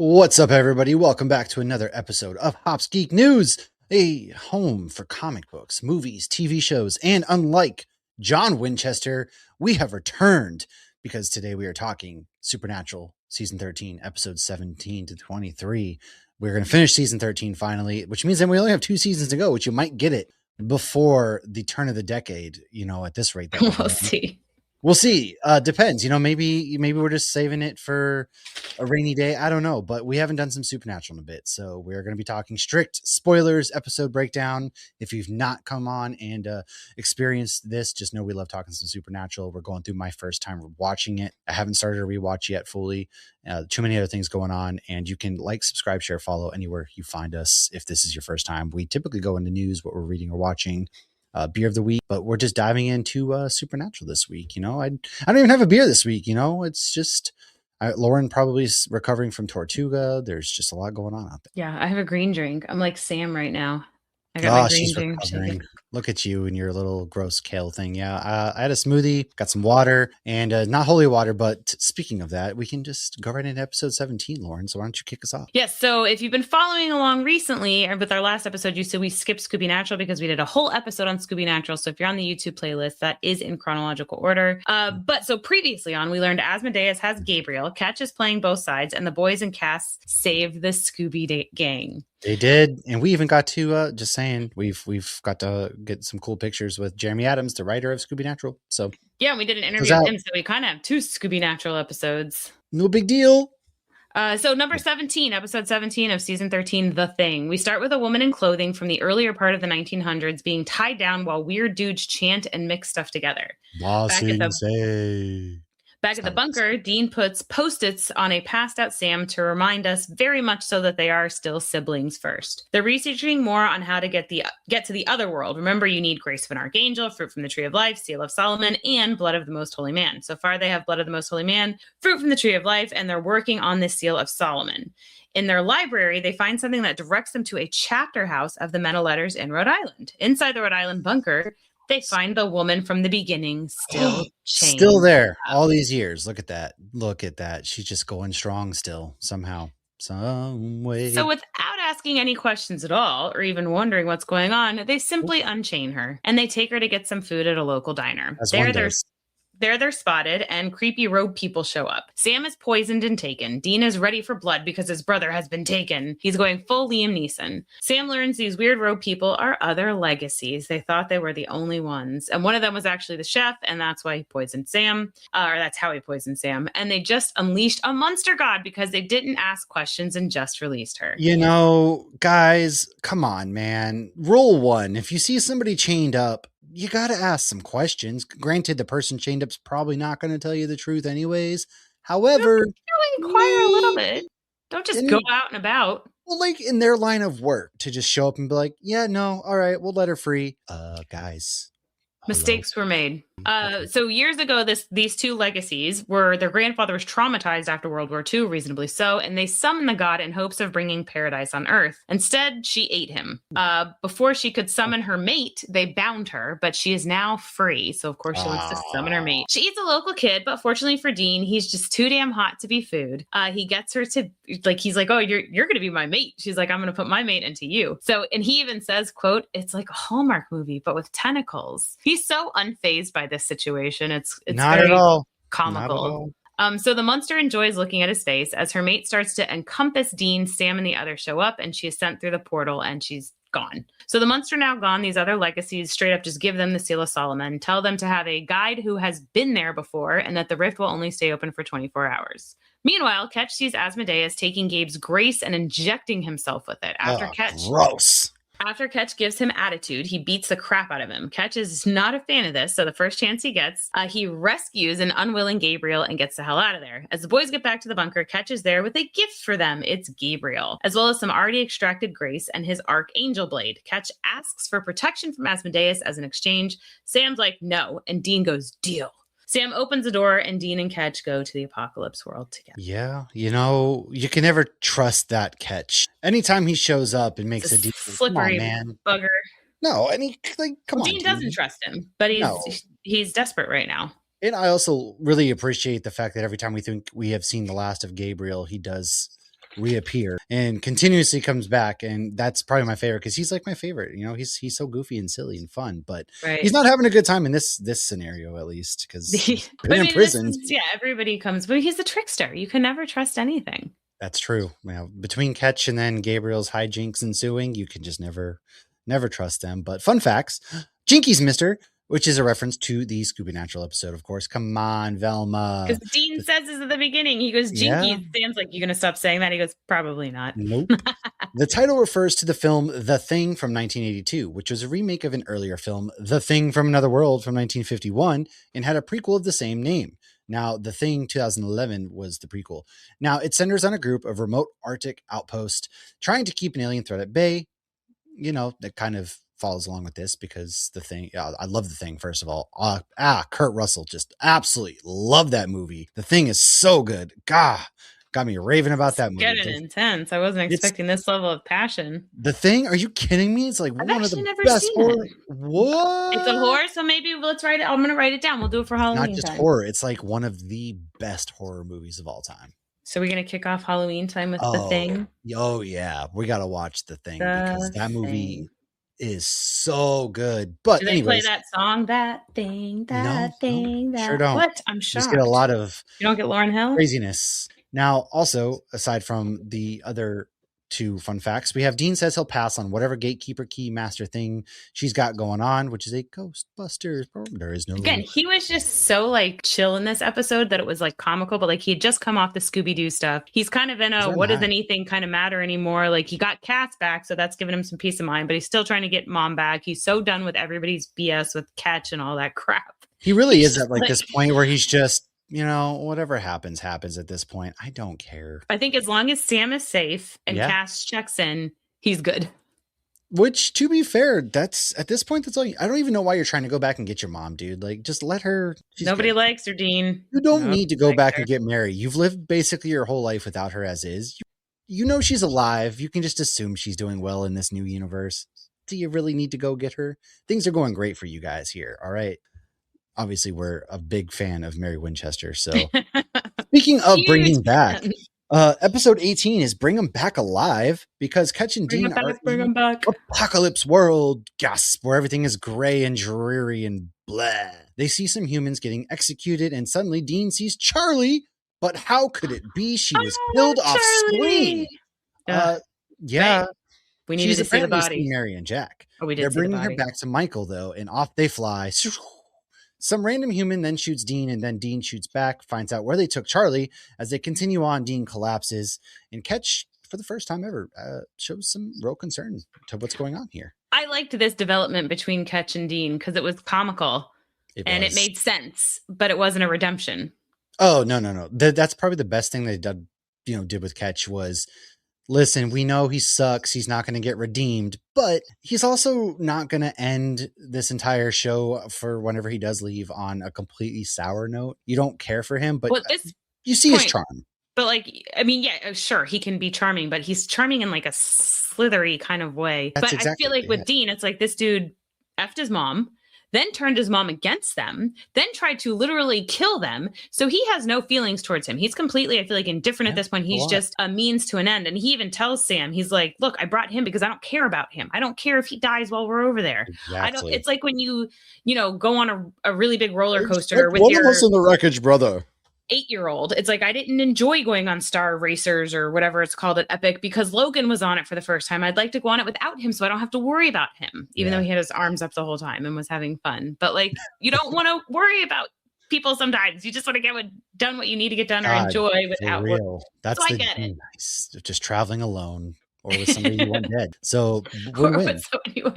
What's up, everybody? Welcome back to another episode of Hops Geek News, a home for comic books, movies, TV shows, and unlike John Winchester, we have returned because today we are talking Supernatural Season 13, Episodes 17 to 23. We're going to finish Season 13 finally, which means that we only have 2 seasons to go, which you might get it before the turn of the decade, at this rate. That We'll see. We'll see. Depends. Maybe we're just saving it for a rainy day. I don't know, but we haven't done some Supernatural in a bit, so we're going to be talking strict spoilers, episode breakdown. If you've not come on and experienced this, just know we love talking some Supernatural. We're going through my first time watching it. I haven't started a rewatch yet fully. Too many other things going on, and you can like, subscribe, share, follow anywhere you find us. If this is your first time, we typically go into news, what we're reading or watching. Beer of the week, but we're just diving into Supernatural this week. I don't even have a beer this week. It's just Lauren probably is recovering from Tortuga. There's just a lot going on out there. Yeah, I have a green drink. I'm like Sam right now. I got my green drink. Recovering. Look at you and your little gross kale thing. Yeah, I had a smoothie, got some water, and not holy water, but speaking of that, we can just go right into episode 17, Lauren. So why don't you kick us off? Yes, so if you've been following along recently, or with our last episode, you said we skipped Scooby Natural because we did a whole episode on Scooby Natural. So if you're on the YouTube playlist, that is in chronological order. But so previously on, we learned Asmodeus has Gabriel, Ketch is playing both sides, and the boys and Cass save the Scooby gang. They did, and we even got to just saying we've got to get some cool pictures with Jeremy Adams, the writer of Scooby Natural. So yeah, we did an interview with him, so we kind of have 2 Scooby Natural episodes. No big deal. So number 17, episode 17 of season 13, The Thing. We start with a woman in clothing from the earlier part of the 1900s being tied down while weird dudes chant and mix stuff together. Back at the bunker, Dean puts Post-its on a passed-out Sam to remind us very much so that they are still siblings first. They're researching more on how to get to the other world. Remember, you need Grace of an Archangel, Fruit from the Tree of Life, Seal of Solomon, and Blood of the Most Holy Man. So far, they have Blood of the Most Holy Man, Fruit from the Tree of Life, and they're working on the Seal of Solomon. In their library, they find something that directs them to a chapter house of the Men of Letters in Rhode Island. Inside the Rhode Island bunker, they find the woman from the beginning still chained. Still there all these years. Look at that. Look at that. She's just going strong still somehow, some way. So without asking any questions at all or even wondering what's going on, they simply unchain her and they take her to get some food at a local diner. They're spotted and creepy rogue people show up. Sam is poisoned and taken. Dean is ready for blood because his brother has been taken. He's going full Liam Neeson. Sam learns these weird rogue people are other legacies. They thought they were the only ones. And one of them was actually the chef, and that's why he poisoned Sam. Or that's how he poisoned Sam. And they just unleashed a monster god because they didn't ask questions and just released her. Guys, come on, man. Rule 1. If you see somebody chained up, you got to ask some questions. Granted, the person chained up is probably not going to tell you the truth anyways. However, inquire a little bit. Don't just go out and about. Well, like in their line of work, to just show up and be like, yeah, no, all right, we'll let her free. Guys. Mistakes were made. So years ago, these 2 legacies their grandfather was traumatized after World War II, reasonably so, and they summoned the god in hopes of bringing paradise on Earth. Instead, she ate him. Before she could summon her mate, they bound her, but she is now free. So of course she wants to summon her mate. She eats a local kid, but fortunately for Dean, he's just too damn hot to be food. He gets her to he's like, oh, you're going to be my mate. She's like, I'm going to put my mate into you. So, and he even says, quote, it's like a Hallmark movie, but with tentacles. He's so unfazed by this situation. It's not very at all comical. So the monster enjoys looking at his face as her mate starts to encompass Dean. Sam and the others show up, and she is sent through the portal, and she's gone. So the monster now gone. These other legacies straight up just give them the Seal of Solomon, tell them to have a guide who has been there before, and that the rift will only stay open for 24 hours. Meanwhile, Ketch sees Asmodeus taking Gabe's grace and injecting himself with it. After Ketch gives him attitude, he beats the crap out of him. Ketch is not a fan of this, so the first chance he gets, he rescues an unwilling Gabriel and gets the hell out of there. As the boys get back to the bunker, Ketch is there with a gift for them. It's Gabriel, as well as some already extracted grace and his Archangel blade. Ketch asks for protection from Asmodeus as an exchange. Sam's like, no, and Dean goes, deal. Sam opens the door and Dean and Ketch go to the apocalypse world together. Yeah, you can never trust that Ketch. Anytime he shows up and makes a deal, slippery bugger. No, and come on. Dean doesn't trust him, but he's desperate right now. And I also really appreciate the fact that every time we think we have seen the last of Gabriel, he does reappear and continuously comes back, and that's probably my favorite because he's like my favorite. You know, he's so goofy and silly and fun, but he's Right. not having a good time in this scenario, at least, because he's But been I in mean, this prison. is, yeah, everybody comes, but he's a trickster. You can never trust anything. That's true. You know, between Ketch and then Gabriel's hijinks ensuing, you can just never trust them. But fun facts: Jinkies Mister, which is a reference to the Scooby Natural episode, of course. Come on, Velma. Because Dean says this at the beginning. He goes, Yeah. Jinkies. Dan's like, you going to stop saying that? He goes, probably not. Nope. The title refers to the film The Thing from 1982, which was a remake of an earlier film, The Thing from Another World from 1951, and had a prequel of the same name. Now, The Thing 2011 was the prequel. Now, it centers on a group of remote Arctic outposts trying to keep an alien threat at bay. You know, that kind of follows along with this because The Thing, I love The Thing, first of all. Kurt Russell, just absolutely love that movie. The Thing is so good. God, got me raving about that movie. Getting intense. I wasn't It's expecting this level of passion. The Thing? Are you kidding me? It's like I've one of actually the never best seen horror. it. What? It's a horror, so maybe let's write it. I'm going to write it down. We'll do it for Halloween Not just time. horror. It's like one of the best horror movies of all time. So we're going to kick off Halloween time with The Thing. Oh yeah, we got to watch The Thing because The that movie Thing. is so good. But Do they anyways, play that song? That thing, that thing, that. sure don't. What? I'm You shocked. just get a lot of You don't get Lauryn Hill? craziness. Now, also, aside from the other two fun facts, we have Dean says he'll pass on whatever gatekeeper key master thing she's got going on, which is a Ghostbusters. There is no. Again, he was just so like chill in this episode that it was like comical, but like he had just come off the Scooby-Doo stuff. He's kind of in a what does anything kind of matter anymore? Like he got Cats back, so that's given him some peace of mind, but he's still trying to get Mom back. He's so done with everybody's BS with Catch and all that crap. He really is at like this point where he's just, you know, whatever happens at this point. I don't care. I think as long as Sam is safe and Cass checks in, he's good. Which, to be fair, that's at this point, that's all. I don't even know why you're trying to go back and get your mom, dude. Like, just let her. Nobody good. Likes her, Dean. You don't need to go back and get married. You've lived basically your whole life without her as is. You know she's alive. You can just assume she's doing well in this new universe. Do you really need to go get her? Things are going great for you guys here. All right. Obviously, we're a big fan of Mary Winchester. So, speaking of bringing back. Episode 18 is Bring 'em Back Alive because Ketch and Dean are in apocalypse world, gasp, where everything is gray and dreary and blah. They see some humans getting executed and suddenly Dean sees Charlie, but how could it be? She was killed off screen. Yeah. Right. We needed to see the body. Mary and Jack. Oh, we did. They're bringing her back to Michael though, and off they fly. Some random human then shoots Dean, and then Dean shoots back, finds out where they took Charlie. As they continue on, Dean collapses, and Ketch, for the first time ever, shows some real concern to what's going on here. I liked this development between Ketch and Dean because it was comical and it made sense, but it wasn't a redemption. Oh, no. That's probably the best thing they did with Ketch was, listen, we know he sucks. He's not going to get redeemed, but he's also not going to end this entire show for whenever he does leave on a completely sour note. You don't care for him, but you see his charm. But like, I mean, yeah, sure, he can be charming, but he's charming in like a slithery kind of way. But I feel like with Dean, it's like this dude effed his mom, then turned his mom against them, then tried to literally kill them. So he has no feelings towards him. He's completely, I feel like, indifferent at this point. He's just a means to an end. And he even tells Sam, he's like, look, I brought him because I don't care about him. I don't care if he dies while we're over there. Exactly. It's like when you go on a really big roller coaster with one of us in the wreckage, brother. 8-year-old. It's like I didn't enjoy going on Star Racers or whatever it's called at Epic because Logan was on it for the first time. I'd like to go on it without him so I don't have to worry about him, even though he had his arms up the whole time and was having fun. But like, you don't want to worry about people sometimes. You just want to get done what you need to get done or enjoy without worry. That's so I get it. Nice. Just traveling alone or with somebody you want dead. So win-win.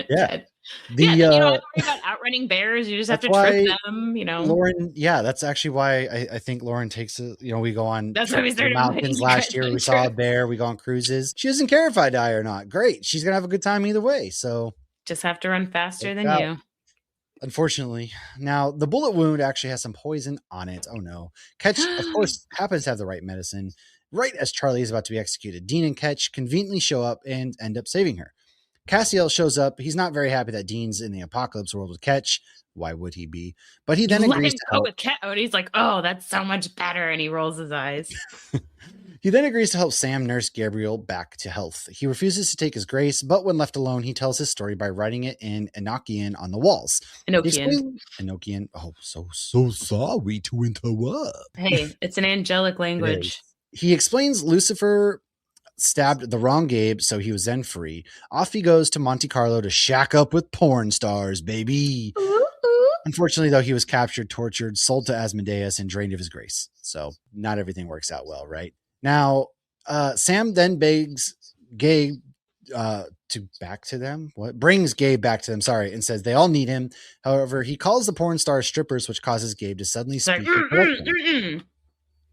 Dead. You don't have to worry about outrunning bears. You just have to trip them, Lauren, that's actually why I think Lauren takes it. We go on mountains last year. We saw a bear. We go on cruises. She doesn't care if I die or not. Great. She's going to have a good time either way. So just have to run faster than you. Unfortunately. Now, the bullet wound actually has some poison on it. Oh, no. Ketch, of course, happens to have the right medicine. Right as Charlie is about to be executed, Dean and Ketch conveniently show up and end up saving her. Cassiel shows up. He's not very happy that Dean's in the apocalypse world with Ketch. Why would he be? But he then Let agrees him to go help. with Cat. And he's like, oh, that's so much better. And he rolls his eyes. He then agrees to help Sam nurse Gabriel back to health. He refuses to take his grace, but when left alone, he tells his story by writing it in Enochian on the walls. Enochian. Enochian. Oh, so sorry to interrupt. Hey, it's an angelic language. He explains Lucifer stabbed the wrong Gabe, so he was then free. Off he goes to Monte Carlo to shack up with porn stars, baby. Ooh, ooh. Unfortunately, though, he was captured, tortured, sold to Asmodeus, and drained of his grace. So not everything works out well, right? Now, Sam then begs Gabe brings Gabe back to them, and says they all need him. However, he calls the porn stars strippers, which causes Gabe to suddenly speak.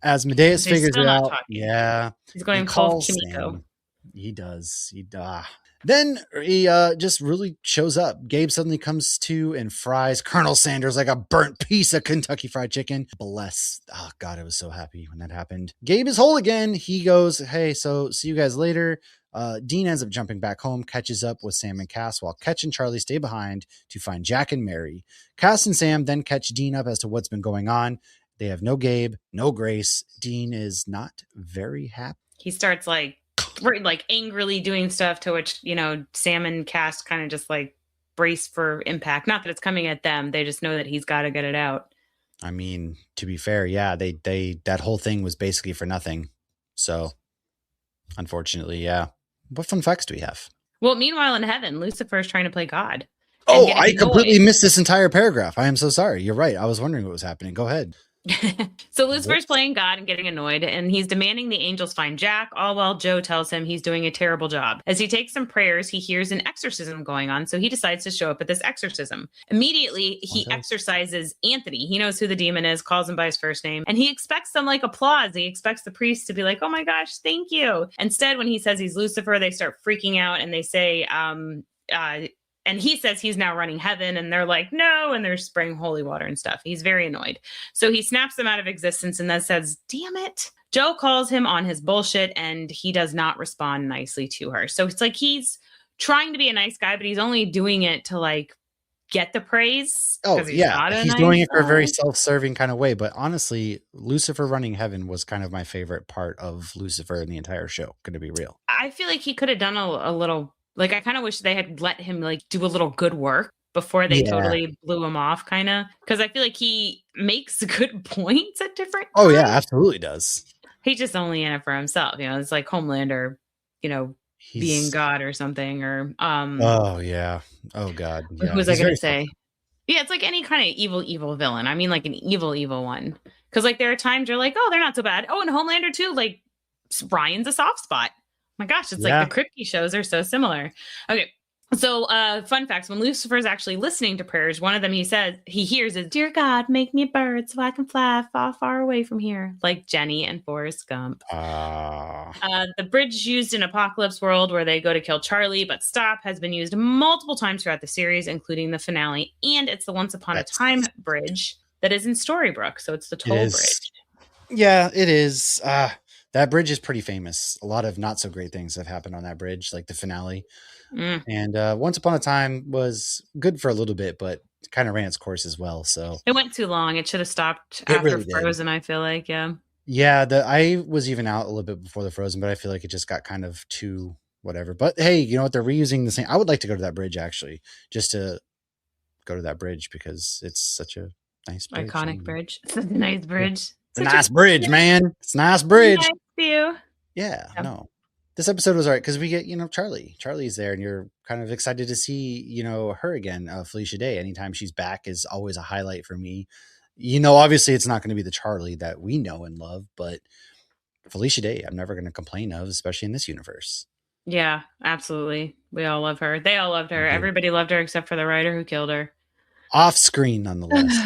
Asmodeus figures it out. Talking. Yeah. He's going full Kimiko. Sam. He does. Then he just really shows up. Gabe suddenly comes to and fries Colonel Sanders like a burnt piece of Kentucky Fried Chicken. Bless. Oh, God, I was so happy when that happened. Gabe is whole again. He goes, hey, so see you guys later. Dean ends up jumping back home, catches up with Sam and Cass, while Ketch and Charlie stay behind to find Jack and Mary. Cass and Sam then catch Dean up as to what's been going on. They have no Gabe, no Grace. Dean is not very happy. He starts like angrily doing stuff to which, Sam and Cass kind of just like brace for impact. Not that it's coming at them. They just know that he's got to get it out. I mean, to be fair, yeah, they that whole thing was basically for nothing. So unfortunately, yeah. What fun facts do we have? Well, meanwhile in heaven, Lucifer is trying to play God. Oh, I completely missed this entire paragraph. I am so sorry. You're right. I was wondering what was happening. Go ahead. So Lucifer's playing God and getting annoyed, and he's demanding the angels find Jack, all while Joe tells him he's doing a terrible job. As he takes some prayers, he hears an exorcism going on, so he decides to show up at this exorcism. Immediately, he exorcises Anthony. He knows who the demon is, calls him by his first name, and he expects some applause. He expects the priest to be like, oh my gosh, thank you. Instead, when he says he's Lucifer, they start freaking out, and they say, and he says he's now running heaven, and they're like, no, and they're spraying holy water and stuff. He's very annoyed. So he snaps them out of existence and then says, damn it. Joe calls him on his bullshit, and he does not respond nicely to her. So it's like he's trying to be a nice guy, but he's only doing it to get the praise. Oh, yeah. He's doing it for a very self-serving kind of way. But honestly, Lucifer running heaven was kind of my favorite part of Lucifer in the entire show. Gonna be real. I feel like he could have done a little... I kind of wish they had let him do a little good work before they totally blew him off, kind of. Because I feel like he makes good points at different times. Oh, yeah, absolutely does. He's just only in it for himself. It's like Homelander, being God or something. Or oh, yeah. Oh, God. Yeah. What was I going to say? Yeah, it's like any kind of evil villain. I mean, like an evil one. Because there are times you're like, oh, they're not so bad. Oh, and Homelander too. Ryan's a soft spot. My gosh, it's like the Kripke shows are so similar. Okay, so fun facts. When Lucifer's actually listening to prayers, one of them he hears is, dear God, make me a bird so I can fly far, far away from here. Like Jenny and Forrest Gump. The bridge used in Apocalypse World where they go to kill Charlie but stop has been used multiple times throughout the series, including the finale. And it's the Once Upon a Time bridge that is in Storybrooke. So it's the toll bridge. Yeah, it is. That bridge is pretty famous. A lot of not so great things have happened on that bridge, like the finale. And Once Upon a Time was good for a little bit, but kind of ran its course as well. So it went too long. It should have stopped after Frozen, I feel like. Yeah. Yeah. I was even out a little bit before the Frozen, but I feel like it just got kind of too whatever. But hey, you know what? They're reusing the same. I would like to go to that bridge actually, just to go to that bridge because it's such a nice bridge. Iconic bridge. It's a nice bridge. It's a nice bridge, man. It's a nice bridge. Nice view. Yeah, no. This episode was all right because we get, Charlie. Charlie's there, and you're kind of excited to see, her again. Felicia Day. Anytime she's back is always a highlight for me. Obviously it's not going to be the Charlie that we know and love, but Felicia Day, I'm never going to complain of, especially in this universe. Yeah, absolutely. We all love her. They all loved her. Mm-hmm. Everybody loved her except for the writer who killed her. Off screen, nonetheless.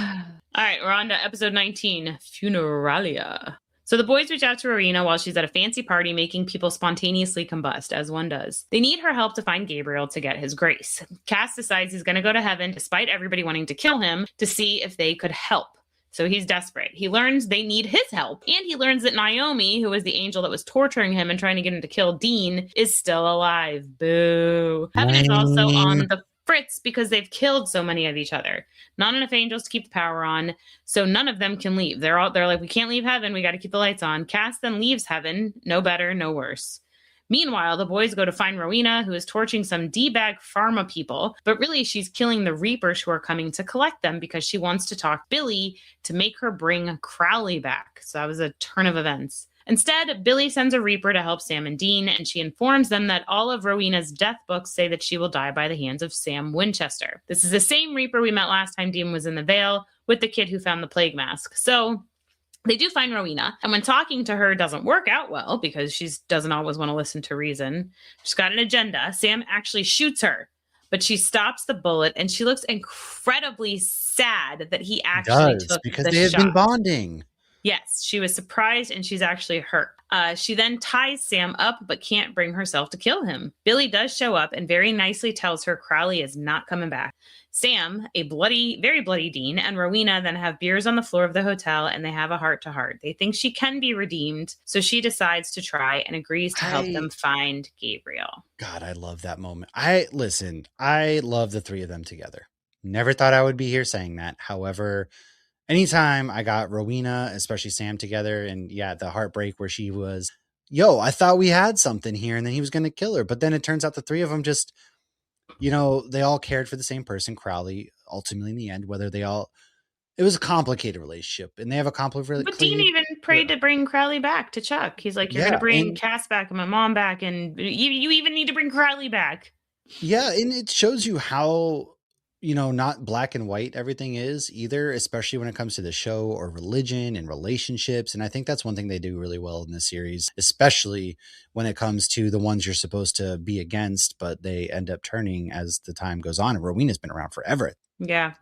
All right, we're on to episode 19, Funeralia. So the boys reach out to Rowena while she's at a fancy party making people spontaneously combust, as one does. They need her help to find Gabriel to get his grace. Cass decides he's going to go to heaven, despite everybody wanting to kill him, to see if they could help. So he's desperate. He learns they need his help. And he learns that Naomi, who was the angel that was torturing him and trying to get him to kill Dean, is still alive. Boo. Heaven is also Lame. on the fritz because they've killed so many of each other. Not enough angels to keep the power on, so none of them can leave. They're like, we can't leave heaven. We got to keep the lights on. Cass then leaves heaven. No better, no worse. Meanwhile, the boys go to find Rowena, who is torching some D-bag pharma people, but really she's killing the Reapers who are coming to collect them because she wants to talk Billy to make her bring Crowley back. So that was a turn of events. Instead, Billy sends a Reaper to help Sam and Dean, and she informs them that all of Rowena's death books say that she will die by the hands of Sam Winchester. This is the same Reaper we met last time Dean was in the Vale with the kid who found the plague mask. So they do find Rowena, and when talking to her doesn't work out well because she doesn't always want to listen to reason. She's got an agenda. Sam actually shoots her, but she stops the bullet, and she looks incredibly sad that he actually took Because the they have shot. been bonding. Yes, she was surprised, and she's actually hurt. She then ties Sam up, but can't bring herself to kill him. Billy does show up and very nicely tells her Crowley is not coming back. Sam, a very bloody Dean, and Rowena then have beers on the floor of the hotel, and they have a heart-to-heart. They think she can be redeemed, so she decides to try and agrees to help them find Gabriel. God, I love that moment. I love the three of them together. Never thought I would be here saying that. However, anytime I got Rowena, especially Sam together, and the heartbreak where she was, I thought we had something here, and then he was going to kill her. But then it turns out the three of them just, they all cared for the same person, Crowley, ultimately in the end, it was a complicated relationship, and they have a complicated. But Dean even prayed to bring Crowley back to Chuck. He's like, you're going to bring Cass back and my mom back, and you even need to bring Crowley back. Yeah, and it shows you how, not black and white everything is either, especially when it comes to the show or religion and relationships. And I think that's one thing they do really well in this series, especially when it comes to the ones you're supposed to be against, but they end up turning as the time goes on. And Rowena's been around forever. Yeah.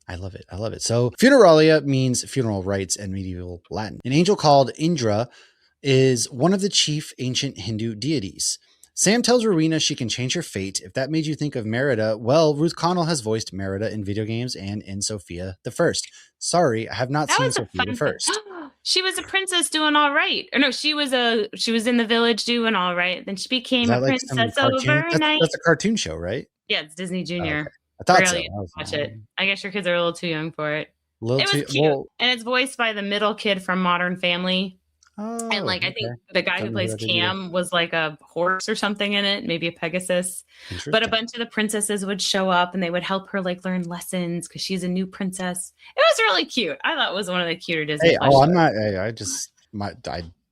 I love it. I love it. So funeralia means funeral rites in medieval Latin. An angel called Indra is one of the chief ancient Hindu deities. Sam tells Rowena she can change her fate. If that made you think of Merida, well, Ruth Connell has voiced Merida in video games and in Sophia the First. Sorry, I have not seen Sophia the First. She was a princess doing all right. Or no, she was in the village doing all right. Then she became a princess overnight. That's a cartoon show, right? Yeah, it's Disney Junior. Okay. I thought so. Watch it. I guess your kids are a little too young for it. It was cute. Well, and it's voiced by the middle kid from Modern Family. Oh, and I think the guy who plays Cam was like a horse or something in it, maybe a Pegasus. But a bunch of the princesses would show up and they would help her learn lessons because she's a new princess. It was really cute. I thought it was one of the cuter Disney. I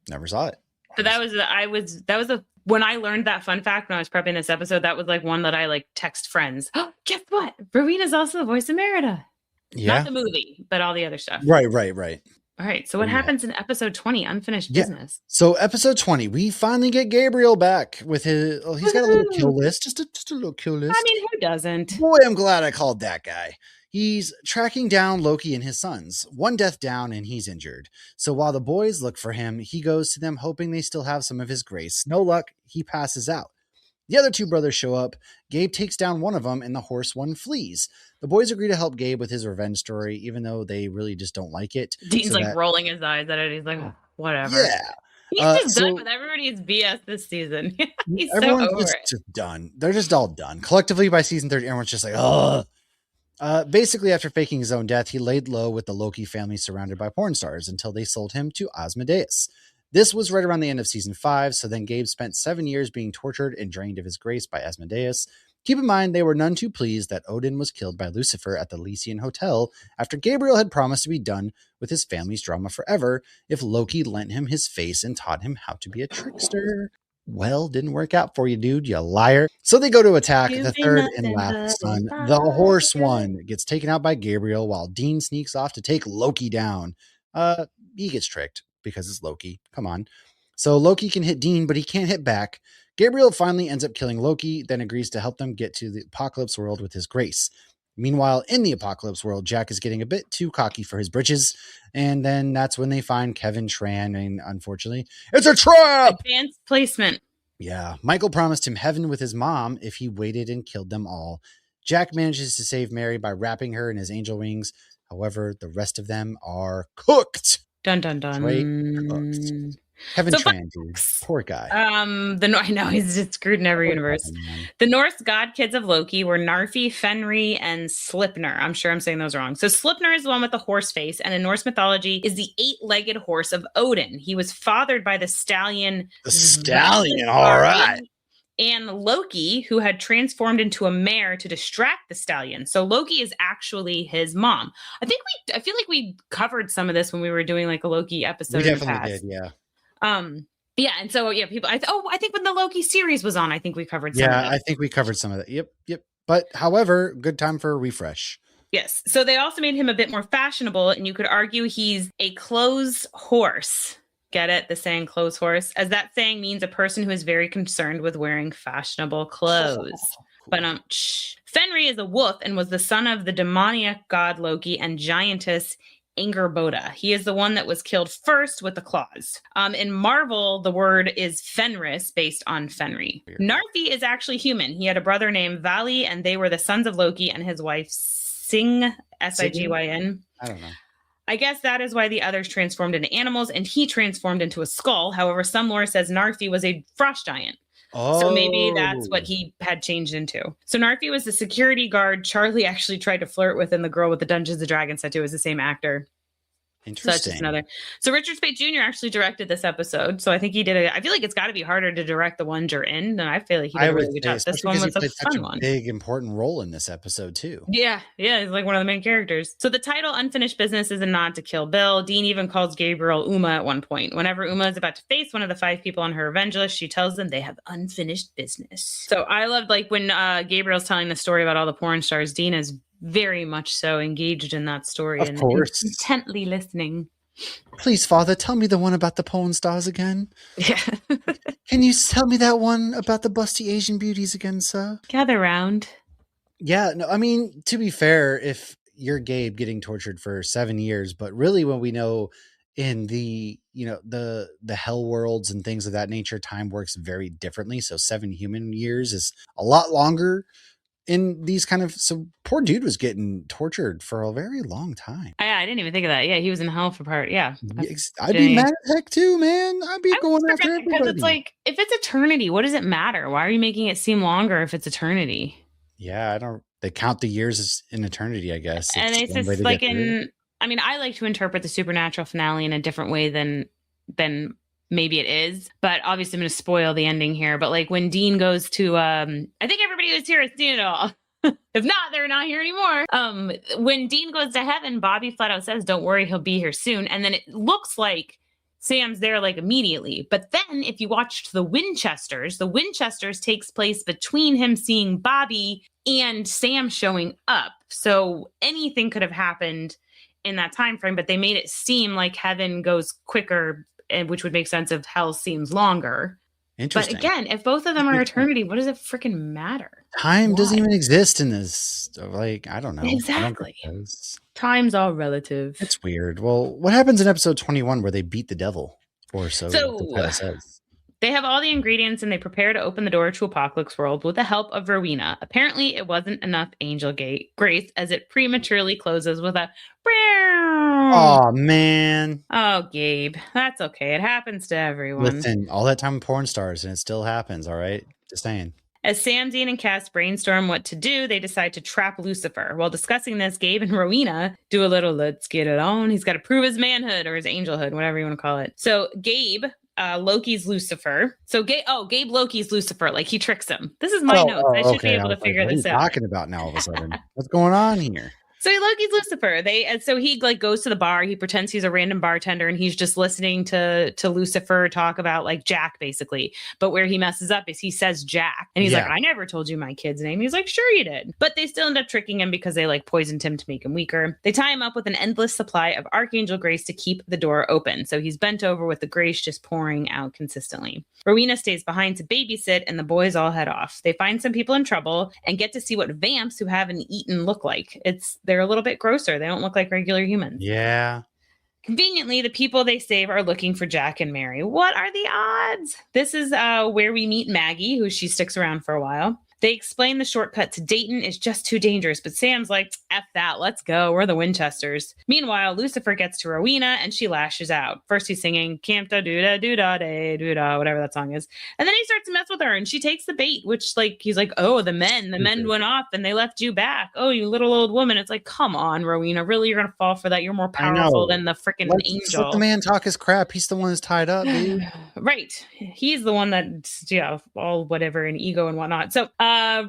never saw it. But when I learned that fun fact when I was prepping this episode, that was one that I text friends. Oh, guess what? Rowena's also the voice of Merida. Yeah. Not the movie, but all the other stuff. Right. All right. So what happens in episode 20, Unfinished Business? So episode 20, we finally get Gabriel back with his, he's got a little kill list, just a little kill list. I mean, who doesn't? Boy, I'm glad I called that guy. He's tracking down Loki and his sons. One death down and he's injured. So while the boys look for him, he goes to them hoping they still have some of his grace. No luck, he passes out. The other two brothers show up. Gabe takes down one of them and the horse one flees. The boys agree to help Gabe with his revenge story, even though they really just don't like it. Dean's rolling his eyes at it. He's like, whatever. Yeah. He's just done with everybody's BS this season. He's everyone's so over just done. They're just all done. Collectively by season 30, everyone's just like, ugh. Basically, after faking his own death, he laid low with the Loki family surrounded by porn stars until they sold him to Asmodeus. This was right around the end of season 5, so then Gabe spent 7 years being tortured and drained of his grace by Asmodeus. Keep in mind, they were none too pleased that Odin was killed by Lucifer at the Lycian Hotel after Gabriel had promised to be done with his family's drama forever if Loki lent him his face and taught him how to be a trickster. Well, didn't work out for you, dude, you liar. So they go to attack the third and last son. The horse one gets taken out by Gabriel while Dean sneaks off to take Loki down. He gets tricked because it's Loki. Come on. So Loki can hit Dean, but he can't hit back. Gabriel finally ends up killing Loki, then agrees to help them get to the Apocalypse world with his grace. Meanwhile, in the Apocalypse world, Jack is getting a bit too cocky for his britches, and then that's when they find Kevin Tran, and unfortunately, it's a trap! Advanced placement. Yeah, Michael promised him heaven with his mom if he waited and killed them all. Jack manages to save Mary by wrapping her in his angel wings. However, the rest of them are cooked. Dun dun Straight cooked. dun. Kevin So fun Tran, dude. facts. Poor guy. I know he's just screwed in every Poor universe. Kevin, man. The Norse god kids of Loki were Narfi, Fenri, and Slipnir. I'm sure I'm saying those wrong. So Slipnir is the one with the horse face, and in Norse mythology is the 8-legged horse of Odin. He was fathered by the stallion The stallion, all Svalbard right. and Loki, who had transformed into a mare to distract the stallion. So Loki is actually his mom. I feel like we covered some of this when we were doing like a Loki episode. We in the definitely past. did, yeah. Yeah, and so yeah, people. I think when the Loki series was on, I think we covered. Some of Yeah, I think we covered some of that. Yep. But however, good time for a refresh. Yes. So they also made him a bit more fashionable, and you could argue he's a clothes horse. Get it? The saying "clothes horse," as that saying means a person who is very concerned with wearing fashionable clothes. But Fenri is a wolf and was the son of the demoniac god Loki and giantess Angerboda. He is the one that was killed first with the claws. In Marvel, the word is Fenris, based on Fenri. Weird. Narfi is actually human. He had a brother named Vali, and they were the sons of Loki and his wife Sigyn, Sigyn. I don't know. I guess that is why the others transformed into animals, and he transformed into a skull. However, some lore says Narfi was a frost giant. Oh. So maybe that's what he had changed into. So Narfi was the security guard Charlie actually tried to flirt with, and the girl with the Dungeons and Dragons tattoo is the same actor. Interesting. So that's just another. So Richard Speight Jr. actually directed this episode. So I think he did it. I feel like it's got to be harder to direct the ones you're in. And I feel like he did a really good job. This one was a fun one. Big important role in this episode too. Yeah, he's like one of the main characters. So the title "Unfinished Business" is a nod to Kill Bill. Dean even calls Gabriel Uma at one point. Whenever Uma is about to face one of the 5 people on her revenge list, she tells them they have unfinished business. So I loved like when Gabriel's telling the story about all the porn stars. Dean is very much so engaged in that story Of course. intently listening. Please, Father, tell me the one about the porn stars again. Yeah. Can you tell me that one about the busty Asian beauties again, sir? Gather round. Yeah, no, I mean, to be fair, if you're Gabe getting tortured for 7 years, but really when we know in the, the hell worlds and things of that nature, time works very differently. So 7 human years is a lot longer in these kind of, so poor dude was getting tortured for a very long time. I didn't even think of that. Yeah, he was in hell for part. Yeah, I'd be mad as heck too, man. I'd be going after everybody. Because it's like, if it's eternity, what does it matter? Why are you making it seem longer if it's eternity? Yeah, they count the years as in eternity, I guess. And it's just like I like to interpret the supernatural finale in a different way than maybe it is, but obviously I'm going to spoil the ending here. But like when Dean goes to, I think everybody who's here has seen it all. If not, they're not here anymore. When Dean goes to heaven, Bobby flat out says, "Don't worry, he'll be here soon." And then it looks like Sam's there like immediately. But then if you watched the Winchesters takes place between him seeing Bobby and Sam showing up. So anything could have happened in that time frame, but they made it seem like heaven goes quicker, which would make sense if hell seems longer. Interesting. But again, if both of them are eternity, what does it freaking matter? Time doesn't even exist in this. Like, I don't know. Exactly. Time's all relative. It's weird. Well, what happens in episode 21 where they beat the devil? Or so the title says. They have all the ingredients and they prepare to open the door to Apocalypse World with the help of Rowena. Apparently, it wasn't enough angel grace as it prematurely closes with a oh, man. Oh, Gabe. That's okay. It happens to everyone. Listen, all that time with porn stars and it still happens, all right? Just saying. As Sam, Dean, and Cass brainstorm what to do, they decide to trap Lucifer. While discussing this, Gabe and Rowena do a little let's get it on. He's got to prove his manhood or his angelhood, whatever you want to call it. So Gabe, Loki's Lucifer. So Gabe Loki's Lucifer. Like he tricks him. This is my notes. I should be able to figure this out. What are you talking about now all of a sudden? What's going on here? So Loki's Lucifer. So he like goes to the bar. He pretends he's a random bartender and he's just listening to Lucifer talk about like Jack basically. But where he messes up is he says Jack and he's like, "I never told you my kid's name." He's like, "Sure you did." But they still end up tricking him because they like poisoned him to make him weaker. They tie him up with an endless supply of Archangel Grace to keep the door open. So he's bent over with the grace just pouring out consistently. Rowena stays behind to babysit and the boys all head off. They find some people in trouble and get to see what vamps who haven't eaten look like. They're a little bit grosser. They don't look like regular humans. Yeah. Conveniently, the people they save are looking for Jack and Mary. What are the odds? This is where we meet Maggie, who she sticks around for a while. They explain the shortcut to Dayton is just too dangerous, but Sam's like, F that, let's go. We're the Winchesters. Meanwhile, Lucifer gets to Rowena and she lashes out. First, he's singing Camp da doo da doo da day doo da, whatever that song is. And then he starts to mess with her and she takes the bait, which, like, he's like, oh, the men went off and they left you back. Oh, you little old woman. It's like, come on, Rowena. Really? You're going to fall for that? You're more powerful than the freaking angel. Let the man talk his crap. He's the one that's tied up, dude. Right. He's the one that's, all whatever and ego and whatnot. So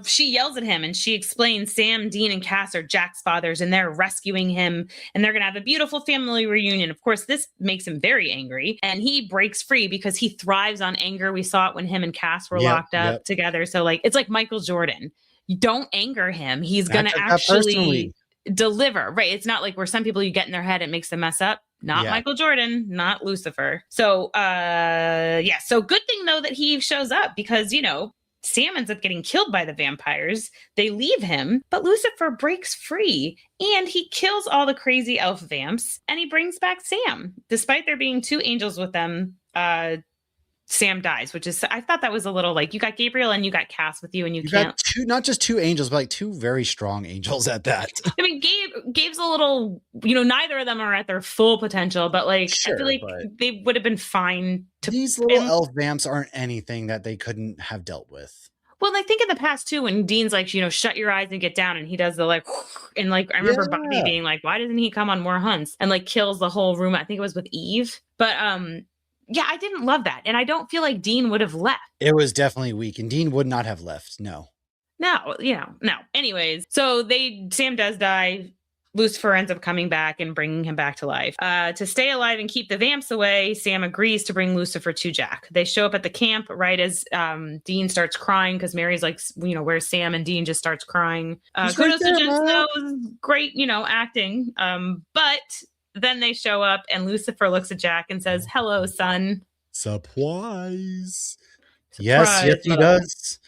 she yells at him and she explains Sam, Dean, and Cass are Jack's fathers and they're rescuing him and they're going to have a beautiful family reunion. Of course, this makes him very angry and he breaks free because he thrives on anger. We saw it when him and Cass were locked up together. So, like, it's like Michael Jordan. You don't anger him. He's going to actually deliver. Right. It's not like where some people you get in their head, it makes them mess up. Not Michael Jordan, not Lucifer. So, so good thing though that he shows up because, Sam ends up getting killed by the vampires. They leave him, but Lucifer breaks free and he kills all the crazy elf vamps and he brings back Sam. Despite there being two angels with them, Sam dies, which is, I thought that was a little like, you got Gabriel and you got Cass with you and you can't. Got two, not just two angels, but like two very strong angels at that. I mean, Gabe's a little, neither of them are at their full potential, but like, I feel like they would have been fine. These little elf vamps aren't anything that they couldn't have dealt with. Well, I think in the past too, when Dean's like, shut your eyes and get down, and he does the like, and like, I remember Bobby being like, why doesn't he come on more hunts and like kills the whole room? I think it was with Eve, but I didn't love that. And I don't feel like Dean would have left. It was definitely weak and Dean would not have left. No. No. Anyways, so Sam does die. Lucifer ends up coming back and bringing him back to life. To stay alive and keep the vamps away, Sam agrees to bring Lucifer to Jack. They show up at the camp right as Dean starts crying because Mary's like, where's Sam? And Dean just starts crying. Kudos to Jon Snow. Great, acting. But then they show up and Lucifer looks at Jack and says, hello, son. Surprise. Yes, he does.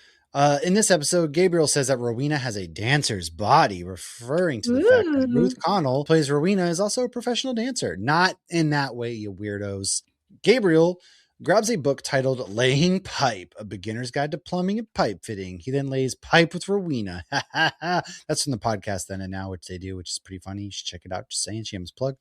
In this episode, Gabriel says that Rowena has a dancer's body, referring to the fact that Ruth Connell plays Rowena is also a professional dancer. Not in that way, you weirdos. Gabriel grabs a book titled Laying Pipe, A Beginner's Guide to Plumbing and Pipe Fitting. He then lays pipe with Rowena. That's from the podcast Then and Now, which they do, which is pretty funny. You should check it out. Just saying, shameless plug.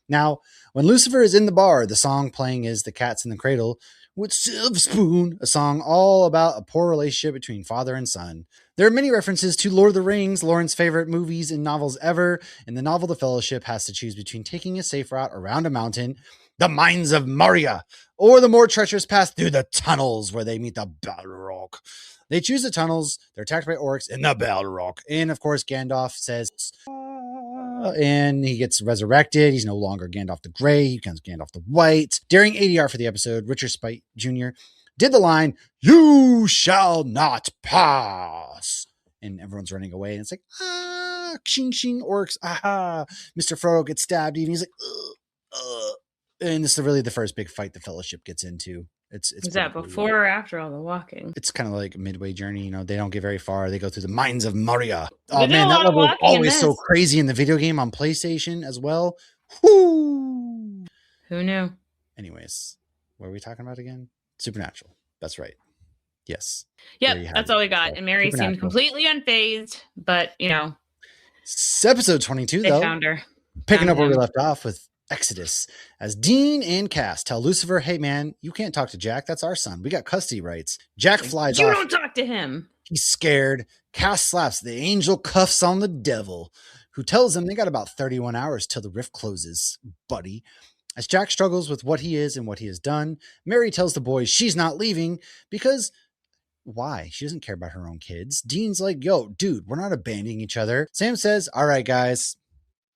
Now, when Lucifer is in the bar, the song playing is The Cat's in the Cradle with Silver Spoon, a song all about a poor relationship between father and son. There are many references to Lord of the Rings, Lauren's favorite movies and novels ever. In the novel, the Fellowship has to choose between taking a safe route around a mountain, the Mines of Moria, or the more treacherous path through the tunnels where they meet the Balrog. They choose the tunnels. They're attacked by orcs in the Balrog. And of course, Gandalf says, and he gets resurrected. He's no longer Gandalf the Grey. He becomes Gandalf the White. During ADR for the episode, Richard Spite Jr. did the line, "You shall not pass." And everyone's running away. And it's like, shing, shing, orcs, aha. Mr. Frodo gets stabbed. And he's like, and this is really the first big fight the Fellowship gets into. Is that before or after all the walking? It's kind of like a midway journey. They don't get very far. They go through the Mines of Moria. Oh man, that level is always so crazy in the video game on PlayStation as well. Whoo! Who knew? Anyways, what are we talking about again? Supernatural. That's right. Yes. Yep, that's all we got. And Mary seemed completely unfazed, but It's episode 22 they though. Found her. Picking up where we left off with Exodus, as Dean and Cass tell Lucifer, hey man, you can't talk to Jack. That's our son. We got custody rights. Jack flies off. You don't talk to him. He's scared. Cass slaps the angel cuffs on the devil, who tells him they got about 31 hours till the rift closes, buddy. As Jack struggles with what he is and what he has done, Mary tells the boys she's not leaving because why? She doesn't care about her own kids. Dean's like, yo, dude, we're not abandoning each other. Sam says, all right, guys,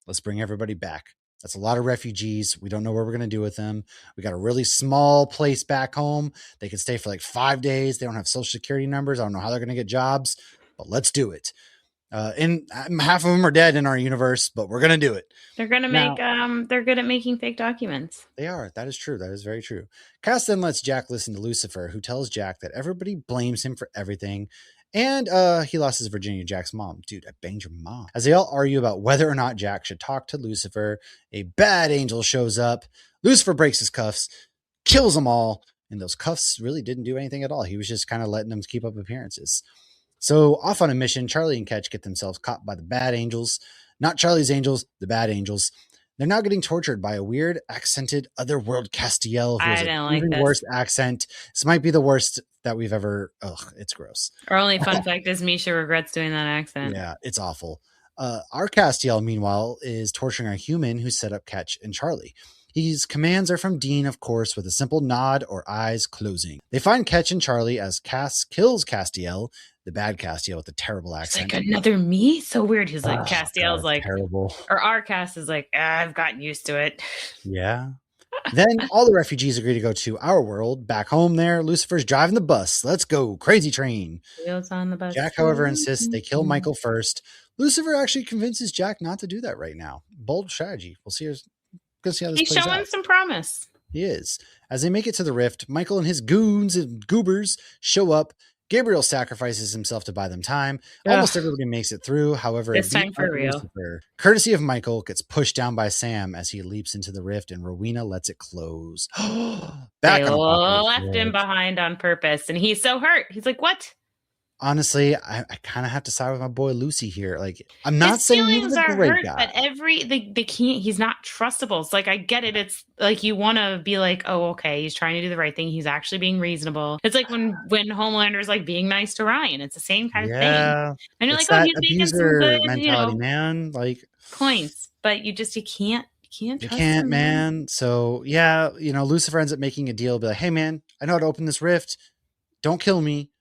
let's bring everybody back. That's a lot of refugees. We don't know what we're going to do with them. We got a really small place back home. They can stay for like 5 days. They don't have social security numbers. I don't know how they're going to get jobs, but let's do it. And half of them are dead in our universe, but we're going to do it. They're going to make, they're good at making fake documents. They are. That is true. That is very true. Cass then lets Jack listen to Lucifer, who tells Jack that everybody blames him for everything. And he lost his virginity to Jack's mom. Dude, I banged your mom. As they all argue about whether or not Jack should talk to Lucifer, a bad angel shows up. Lucifer breaks his cuffs, kills them all. And those cuffs really didn't do anything at all. He was just kind of letting them keep up appearances. So, off on a mission, Charlie and Ketch get themselves caught by the bad angels. Not Charlie's angels, the bad angels. They're now getting tortured by a weird, accented, otherworld Castiel who I has an didn't like even this. worse accent. This might be the worst that we've ever. Ugh, it's gross. Our only fun fact is Misha regrets doing that accent. Yeah, it's awful. Our Castiel, meanwhile, is torturing a human who set up Ketch and Charlie. His commands are from Dean, of course, with a simple nod or eyes closing. They find Ketch and Charlie as Cass kills Castiel, the bad Castiel with the terrible It's accent. like another me? So weird. He's like, Oh, Castiel's God, like, terrible. or our cast is like, I've gotten used to it. Yeah. Then all the refugees agree to go to our world. Back home there, Lucifer's driving the bus. Let's go. Crazy train. Wheels on the bus. Jack, however, insists they kill Michael first. Lucifer actually convinces Jack not to do that right now. Bold strategy. We'll see how this He's plays showing out. some promise. He is. As they make it to the rift, Michael and his goons and goobers show up. Gabriel sacrifices himself to buy them time. Almost everybody makes it through. However, This time for real. Lucifer, courtesy of Michael, gets pushed down by Sam as he leaps into the rift, and Rowena lets it close. Back They on Apocalypse left him World. behind on purpose, and he's so hurt. He's like, "What?" Honestly, I kind of have to side with my boy Lucy here. Like, I'm not His saying he's feelings a are great hurt, guy. but they can't. He's not trustable. It's like I get it. It's like you want to be like, oh, okay, he's trying to do the right thing. He's actually being reasonable. It's like when Homelander's like being nice to Ryan. It's the same kind of thing. Yeah, And you're it's like, oh, that he's making some abuser good, mentality, man. Like, points. But you can't you trust can't, him, man. So yeah, Lucifer ends up making a deal. Be like, hey, man, I know how to open this rift. Don't kill me,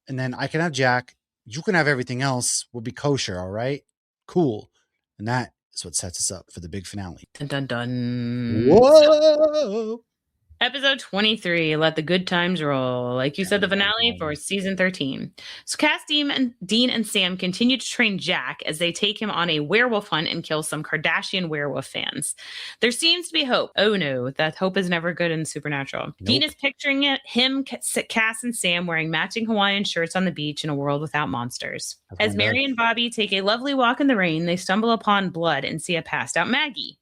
and then I can have Jack. You can have everything else. We'll be kosher, all right? Cool. And that is what sets us up for the big finale. Dun dun dun. Whoa! Episode 23, Let the Good Times Roll. Like you said, the finale for season 13. So Cass, Dean, and Sam continue to train Jack as they take him on a werewolf hunt and kill some Kardashian werewolf fans. There seems to be hope. Oh no, that hope is never good in Supernatural. Nope. Dean is picturing him, Cass, and Sam wearing matching Hawaiian shirts on the beach in a world without monsters. As Mary and Bobby take a lovely walk in the rain, they stumble upon blood and see a passed out Maggie.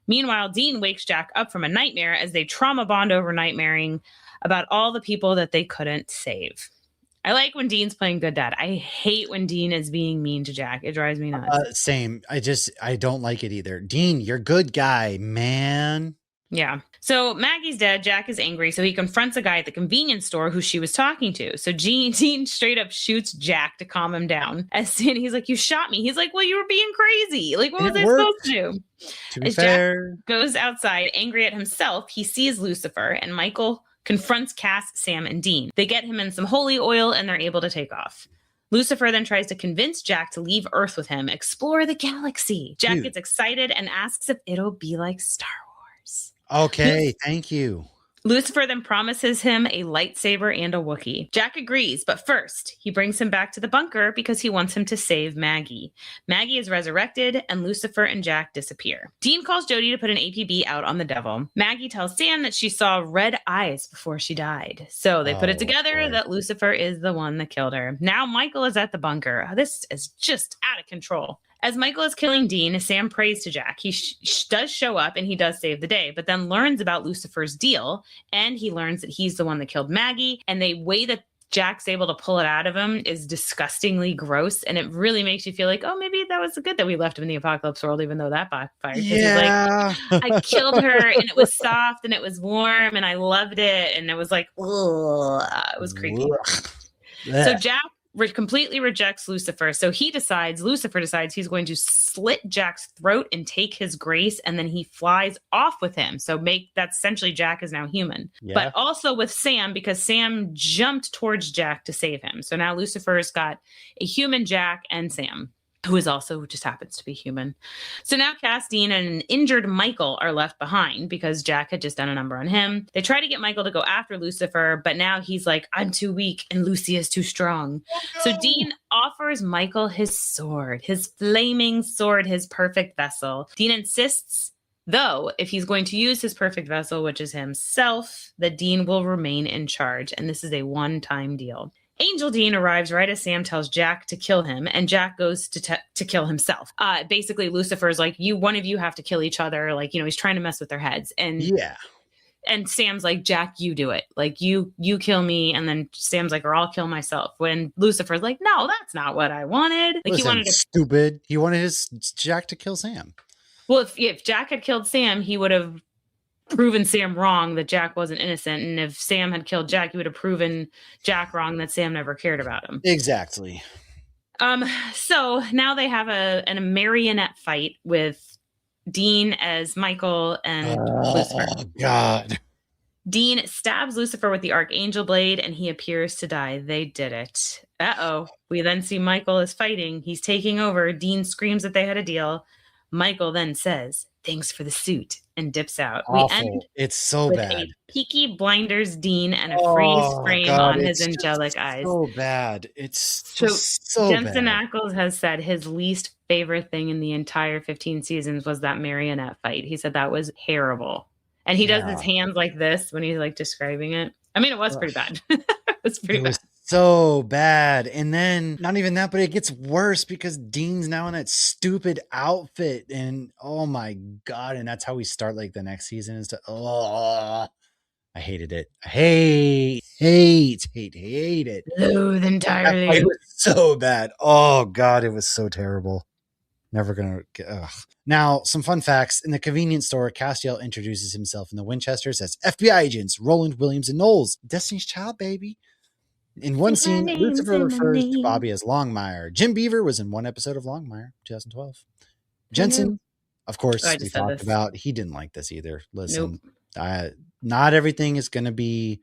Meanwhile, Dean wakes Jack up from a nightmare as they trauma bond over nightmaring about all the people that they couldn't save. I like when Dean's playing good dad. I hate when Dean is being mean to Jack. It drives me nuts. Same. I don't like it either. Dean, you're a good guy, man. Yeah. So Maggie's dead. Jack is angry. So he confronts a guy at the convenience store who she was talking to. So Dean straight up shoots Jack to calm him down. As he's like, you shot me. He's like, well, you were being crazy. Like, what was I supposed to do? To be As fair, Jack goes outside, angry at himself, he sees Lucifer, and Michael confronts Cass, Sam, and Dean. They get him in some holy oil, and they're able to take off. Lucifer then tries to convince Jack to leave Earth with him, explore the galaxy. Jack gets excited and asks if it'll be like Star Wars. Okay, thank you. Lucifer then promises him a lightsaber and a Wookiee. Jack agrees, but first, he brings him back to the bunker because he wants him to save Maggie. Maggie is resurrected, and Lucifer and Jack disappear. Dean calls Jody to put an APB out on the devil. Maggie tells Sam that she saw red eyes before she died. So they put it together that Lucifer is the one that killed her. Now Michael is at the bunker. This is just out of control. As Michael is killing Dean, Sam prays to Jack. He does show up and he does save the day, but then learns about Lucifer's deal, and he learns that he's the one that killed Maggie, and the way that Jack's able to pull it out of him is disgustingly gross, and it really makes you feel like, oh, maybe that was good that we left him in the apocalypse world, even though that backfired. Yeah. He's like, I killed her, and it was soft, and it was warm, and I loved it, and it was like, ugh, it was creepy. So Jack completely rejects Lucifer. So Lucifer decides he's going to slit Jack's throat and take his grace, and then he flies off with him. So that's essentially Jack is now human. Yeah. But also with Sam, because Sam jumped towards Jack to save him. So now Lucifer's got a human Jack and Sam, who is also just happens to be human. So now Cass, Dean, and an injured Michael are left behind because Jack had just done a number on him. They try to get Michael to go after Lucifer, but now he's like, I'm too weak and Lucy is too strong. Oh, no. So Dean offers Michael his sword, his flaming sword, his perfect vessel. Dean insists, though, if he's going to use his perfect vessel, which is himself, that Dean will remain in charge. And this is a one-time deal. Angel Dean arrives right as Sam tells Jack to kill him, and Jack goes to kill himself. Basically, Lucifer's like, one of you have to kill each other. Like, he's trying to mess with their heads. And And Sam's like, Jack, you do it. Like, you kill me. And then Sam's like, or I'll kill myself. When Lucifer's like, no, that's not what I wanted. Like, he Listen, wanted to. stupid. He wanted his Jack to kill Sam. Well, if Jack had killed Sam, he would have proven Sam wrong that Jack wasn't innocent. And if Sam had killed Jack, he would have proven Jack wrong that Sam never cared about him. Exactly. So now they have a marionette fight with Dean as Michael and Lucifer. Oh, God. Dean stabs Lucifer with the Archangel Blade and he appears to die. They did it. Uh-oh. We then see Michael is fighting. He's taking over. Dean screams that they had a deal. Michael then says, thanks for the suit, and dips out. Awful. We end it's so with bad. a Peaky Blinders Dean and a freeze frame God, on his angelic eyes. So bad. It's just so Jensen bad. Ackles has said his least favorite thing in the entire 15 seasons was that marionette fight. He said that was terrible. And he does his hands like this when he's like describing it. I mean, it was pretty bad. It was pretty bad. So bad. And then not even that, but it gets worse because Dean's now in that stupid outfit. And oh my God. And that's how we start like the next season is to, I hated it. I hate it. Loathe entirely. It was so bad. Oh God, it was so terrible. Never gonna get. Now, some fun facts. In the convenience store, Castiel introduces himself in the Winchesters as FBI agents Roland, Williams, and Knowles. Destiny's Child, baby. In one scene, Lucifer refers to Bobby as Longmire. Jim Beaver was in one episode of Longmire, 2012. Jensen, of course, we talked about. He didn't like this either. Listen, not everything is going to be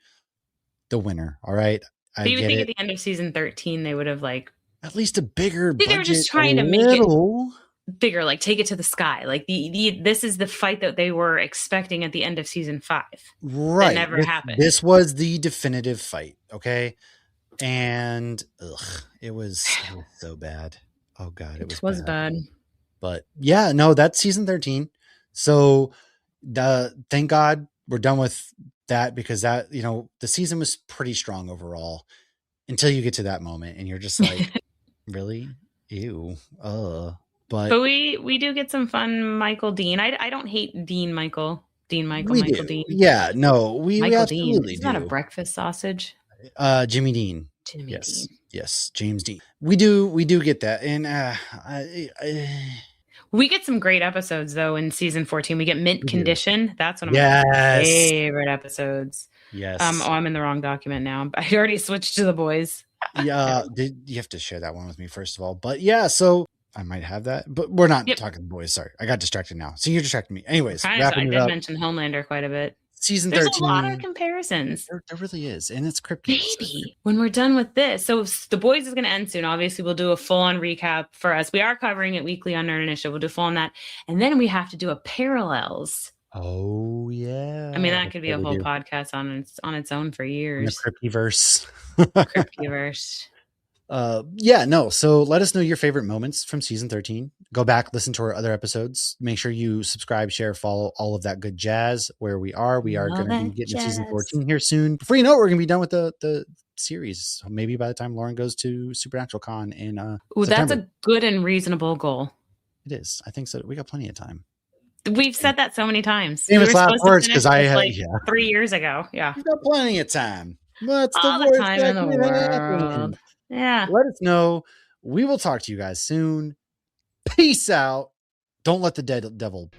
the winner. All right. Do you think at the end of season 13 they would have like at least a bigger budget? They were just trying to make it bigger, like take it to the sky. Like this is the fight that they were expecting at the end of season 5. Right. That never happened. This was the definitive fight. Okay. And it was so bad. Oh God, it was bad. But yeah, no, that's season 13. So thank God we're done with that because that, the season was pretty strong overall until you get to that moment and you're just like, really? Ew. But we do get some fun Michael Dean. I don't hate Dean Michael. Dean. Yeah, no, we absolutely Dean. Is that a breakfast sausage? Jimmy Dean. Yes, James Dean. We do get that, and we get some great episodes though in season 14. We get Mint Condition. That's one of my favorite episodes. Yes. I'm in the wrong document now. I already switched to The Boys. Yeah, you have to share that one with me first of all. But yeah, so I might have that, but we're not talking The Boys. Sorry, I got distracted now. So you're distracting me. Anyways, I did mention Homelander quite a bit. Season 13. There's a lot of comparisons. There really is. And it's cryptic. Maybe when we're done with this. So The Boys is going to end soon. Obviously, we'll do a full-on recap for us. We are covering it weekly on Nerd Initiative. We'll do full on that. And then we have to do a parallels. Oh, yeah. I mean, that could be a whole podcast on its own for years. The Cryptiverse. Cryptiverse. Yeah, no. So let us know your favorite moments from season 13. Go back, listen to our other episodes. Make sure you subscribe, share, follow, all of that good jazz. Where we are going to be getting to season 14 here soon. Before you know it, we're going to be done with the series. Maybe by the time Lauren goes to Supernatural Con in that's a good and reasonable goal. It is. I think so. We got plenty of time. We've said that so many times. Famous last words because I had 3 years ago. Yeah, we've got plenty of time. What's all the time in the world? Yeah. Let us know. We will talk to you guys soon. Peace out. Don't let the devil